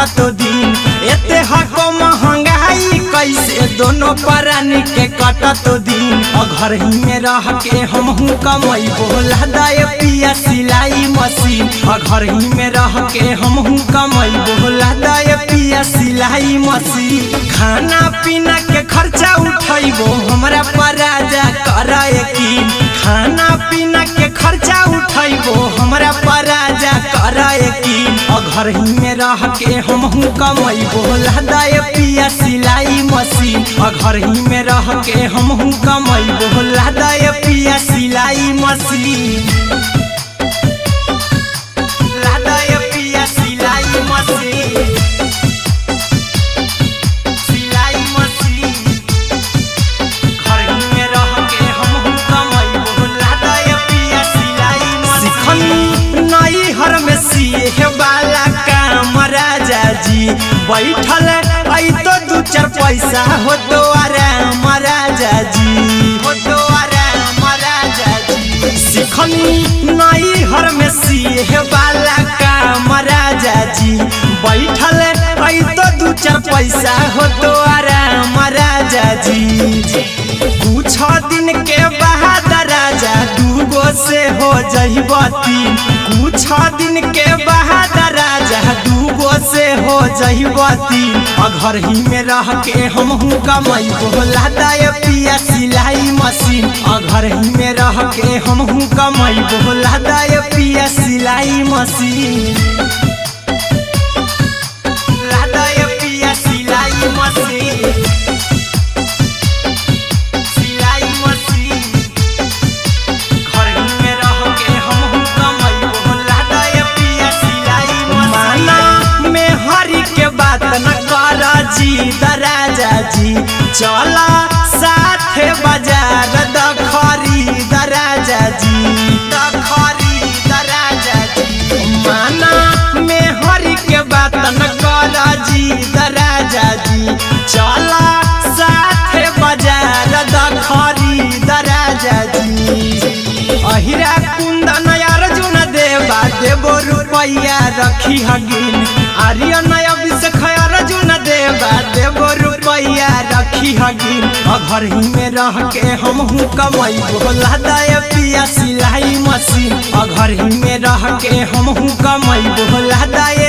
कटत दिन एते हको महंगाई कैसे दोनों प्राणी के कटत दिन घर ही में रह के हमहू कमैबो लहदाय पिया सिलाई मशीन घर ही में रह के हमहू कमैबो लहदाय पिया सिलाई मशीन खाना पीना के खर्चा उठैबो हमरा पर राजा करा यकीन खाना पीना के खर्चा उठैबो हमरा पर राजा करा यकीन घर ही में रह के हमहू कमैबो लहदाय पिया सिलाई मशीन घर ही में रह के हमहू कमैबो लहदाय पिया सिलाई मशीन लहदाय पिया सिलाई मशीन सिलाई मशीन घर ही में रह के हमहू कमैबो लहदाय पिया सिलाई मशीन नई हर में सिए वाला काम राजा जी बैठल आई तो दू चार पैसा हो तो आराम राजा जी हो तो आराम राजा जी सिखनी नई हर में सिए वाला काम राजा जी बैठल आई तो दू चार पैसा हो तो आराम राजा जी कुछ दिन के बाद राजा दूगो से हो जहिबती कुछ दिन के बाद राजा दूगो से हो जहिबती घर ही में रह के हमहू कमैबो लहदाय पिया सिलाई मशीन घर ही में रह के हमहू कमैबो लहदाय पिया सिलाई मशीन लहदाय पिया सिलाई मशीन सिलाई मशीन घर ही में रह के हमहू कमैबो लहदाय पिया सिलाई मशीन माना में हरि के बात न कर जी दराजा जी चला साथे बाजार दखरी दराजा जी दखरी दराजा जी माना में हरि के बात न कर जी दराजा जी चला साथे बाजार दखरी दराजा जी अहिरा कुंदन अर्जुन देवा देबो रुपैया रखी हगिन आर्यन अभिषेक अर्जुन देवा देबो रुपैया रखी हगिन घर ही में रह के हमहू कमैबो लहदाय पिया सिलाई मशीन घर ही में रह के हमहू कमैबो लहदाय